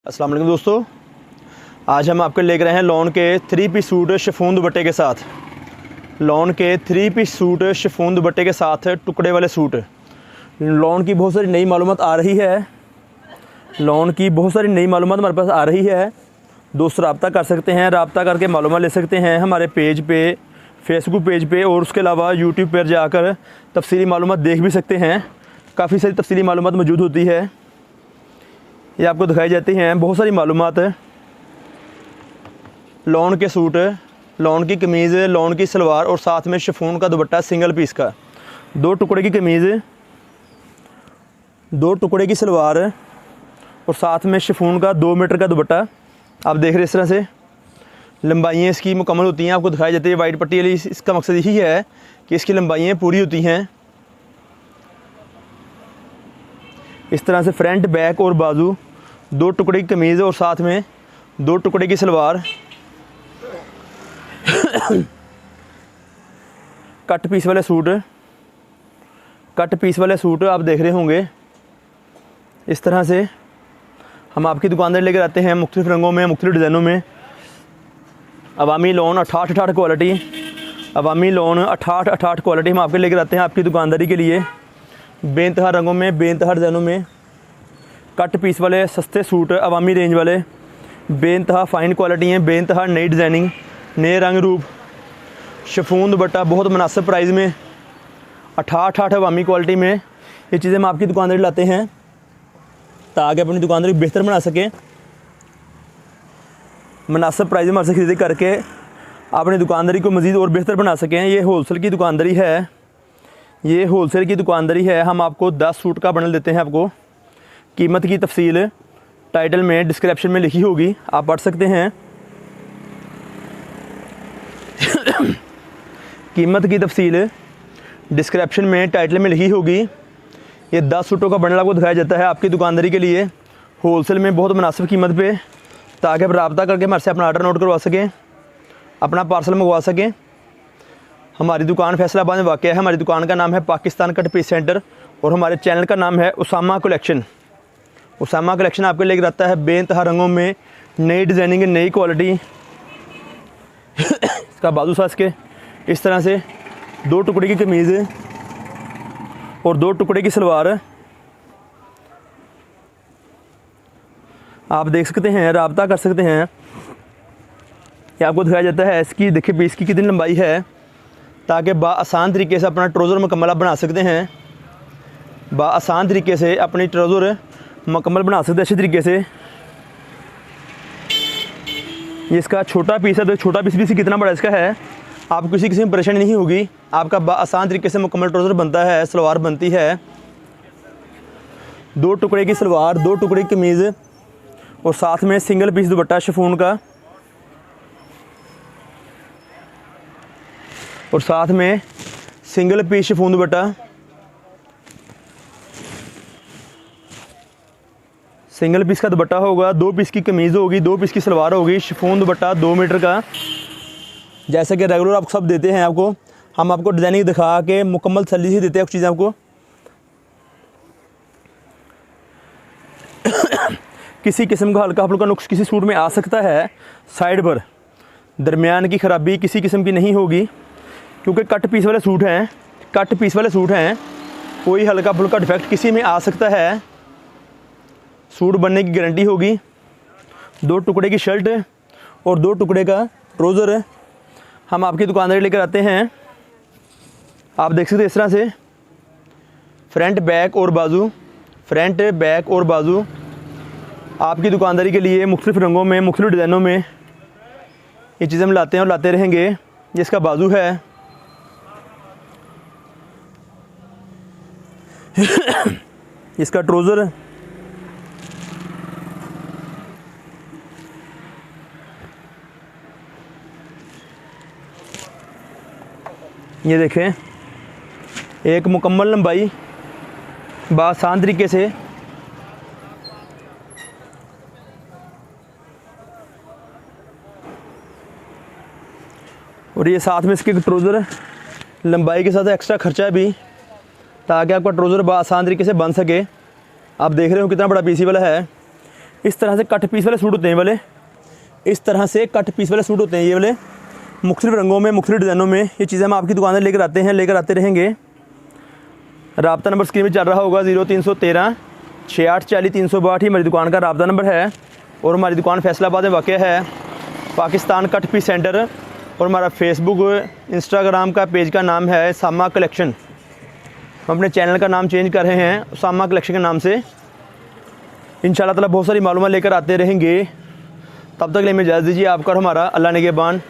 अस्सलाम वालेकुम दोस्तों, आज हम आपके लेकर आए हैं लॉन के 3 पीस सूट शिफॉन दुपट्टे के साथ। लॉन के 3 पीस सूट शिफॉन दुपट्टे के साथ टुकड़े वाले सूट। लॉन की बहुत सारी नई मालूमात आ रही है। लॉन की बहुत सारी नई मालूमात हमारे पास आ रही है। दोस्त रब्ता कर सकते हैं, रब्ता करके मालूमात ले सकते हैं हमारे पेज पे, फेसबुक पेज पे, और उसके अलावा यूट्यूब पर जाकर तफसीली मालूमात देख भी सकते हैं। काफ़ी सारी तफसीली मालूमात मौजूद होती है, ये आपको दिखाई जाती हैं बहुत सारी मालूमात। लॉन के सूट, लॉन की कमीज़, लॉन की सलवार और साथ में शिफॉन का दुपट्टा सिंगल पीस का, 2 टुकड़े की कमीज़, 2 टुकड़े की सलवार और साथ में शिफॉन का 2 मीटर का दुपट्टा। आप देख रहे हैं इस तरह से लंबाइयाँ इसकी मुकम्मल होती हैं, आपको दिखाई जाती है वाइट पट्टी वाली। इसका मकसद यही है कि इसकी लंबाइयाँ पूरी होती हैं। इस तरह से फ्रंट, बैक और बाजू, 2 टुकड़े की कमीज़ और साथ में 2 टुकड़े की सलवार। कट पीस वाले सूट, कट पीस वाले सूट आप देख रहे होंगे। इस तरह से हम आपकी दुकानदार लेकर आते हैं मुख्तलिफ़ रंगों में, मुख्तलिफ़ डिज़ाइनों में। अवामी लोन 68 क्वालिटी, अवामी लोन 68 क्वालिटी हम आपके लेकर आते हैं आपकी दुकानदारी के लिए, बेइंतहा रंगों में, बेइंतहा डिज़ाइनों में। कट पीस वाले सस्ते सूट अवामी रेंज वाले, बेइंतहा फ़ाइन क्वालिटी हैं, बेइंतहा नई डिज़ाइनिंग, नए रंग रूप, शिफॉन दुपट्टा बहुत मुनासिब प्राइस में, 68 अवामी क्वालिटी में। ये चीज़ें हम आपकी दुकानदारी लाते हैं ताकि अपनी दुकानदारी बेहतर बना सकें। मुनासिब प्राइस में हमारे से खरीदी करके अपनी दुकानदारी को मज़ीद और बेहतर बना सकें। ये होलसेल की दुकानदारी है, ये होलसेल की दुकानदारी है। हम आपको 10 सूट का बंडल देते हैं। आपको कीमत की तफसील टाइटल में, डिस्क्रिप्शन में लिखी होगी, आप पढ़ सकते हैं। कीमत की तफसील डिस्क्रिप्शन में, टाइटल में लिखी होगी। ये 10 सूटों का बंडल आपको दिखाया जाता है आपकी दुकानदारी के लिए होलसेल में बहुत मुनासिब कीमत पे, ताकि आप रब्ता करके हमारे से अपना आर्डर नोट करवा सकें, अपना पार्सल मंगवा सकें। हमारी दुकान फैसलाबाद में वाक़ है। हमारी दुकान का नाम है पाकिस्तान कट पीस सेंटर और हमारे चैनल का नाम है उसामा कलेक्शन। उसामा कलेक्शन आपके लेकर आता है बेइंतहा रंगों में, नई डिज़ाइनिंग, नई क्वालिटी। इसका बाजू साज के इस तरह से 2 टुकड़े की कमीज़ और 2 टुकड़े की सलवार आप देख सकते हैं, रब्ता कर सकते हैं। ये आपको दिखाया जाता है इसकी, देखिए पीस की कितनी लंबाई है, ताकि आसान तरीके से अपना ट्राउज़र मुकम्मल आप बना सकते हैं। आसान तरीके से अपनी ट्राउज़र मुकम्मल बना सकते हैं अच्छे तरीके से। ये इसका छोटा पीस है, तो छोटा पीस भी इसकी कितना बड़ा इसका है, आपको किसी किस्म की परेशानी नहीं होगी। आपका आसान तरीके से मुकम्मल ट्राउज़र बनता है, सलवार बनती है। 2 टुकड़े की सलवार, 2 टुकड़े की कमीज़ और साथ में सिंगल पीस दुपट्टा शिफॉन का, और साथ में सिंगल पीस शिफॉन दुपट्टा, सिंगल पीस का दुपट्टा होगा, 2 पीस की कमीज़ होगी, 2 पीस की सलवार होगी, शिफॉन दुपट्टा 2 मीटर का। जैसे कि रेगुलर आप सब देते हैं, आपको हम आपको डिज़ाइनिंग दिखा के मुकम्मल तसल्ली से देते हैं कुछ चीज़ें आपको। किसी किस्म का हल्का फुल्का नुक्स किसी सूट में आ सकता है साइड पर, दरमियान की ख़राबी किसी किस्म की नहीं होगी, क्योंकि कट पीस वाले सूट हैं, कट पीस वाले सूट हैं। कोई हल्का फुल्का डिफेक्ट किसी में आ सकता है, सूट बनने की गारंटी होगी। 2 टुकड़े की शर्ट और 2 टुकड़े का ट्राउज़र हम आपकी दुकानदारी लेकर आते हैं। आप देख सकते हैं इस तरह से फ्रंट, बैक और बाजू, फ्रंट, बैक और बाजू आपकी दुकानदारी के लिए मुख्तलिफ़ रंगों में, मुख्तलिफ़ डिज़ाइनों में ये चीज़ें हम लाते हैं और लाते रहेंगे। ये इसका बाजू है। इसका ट्राउज़र, ये देखें, एक मुकम्मल लंबाई आसान तरीके से। और ये साथ में इसके ट्राउज़र लंबाई के साथ एक्स्ट्रा खर्चा भी, ताकि आपका ट्राउज़र आसान तरीके से बन सके। आप देख रहे हो कितना बड़ा पीसी वाला है। इस तरह से कट पीस वाले सूट होते हैं वाले, इस तरह से कट पीस वाले सूट होते हैं ये वाले, मुख्तलिफ रंगों में, मुख्तलिफ डिज़ाइनों में। ये चीज़ें हम आपकी दुकान से लेकर आते हैं, लेकर आते रहेंगे। राब्ता नंबर स्क्रीन में चल रहा होगा 0313 6840 362 ही हमारी दुकान का राब्ता नंबर है। और हमारी दुकान फैसलाबाद में वाक़ है, पाकिस्तान कट पीस सेंटर। और हमारा फेसबुक इंस्टाग्राम का पेज का नाम है सामा कलेक्शन। हम अपने चैनल का नाम चेंज कर रहे हैं सामा कलेक्शन के नाम से। इंशाल्लाह ताला बहुत सारी मालूमात लेकर आते रहेंगे। तब तक के लिए हमें इजाज़त दीजिए। आपका और हमारा अल्लाह निगहबान।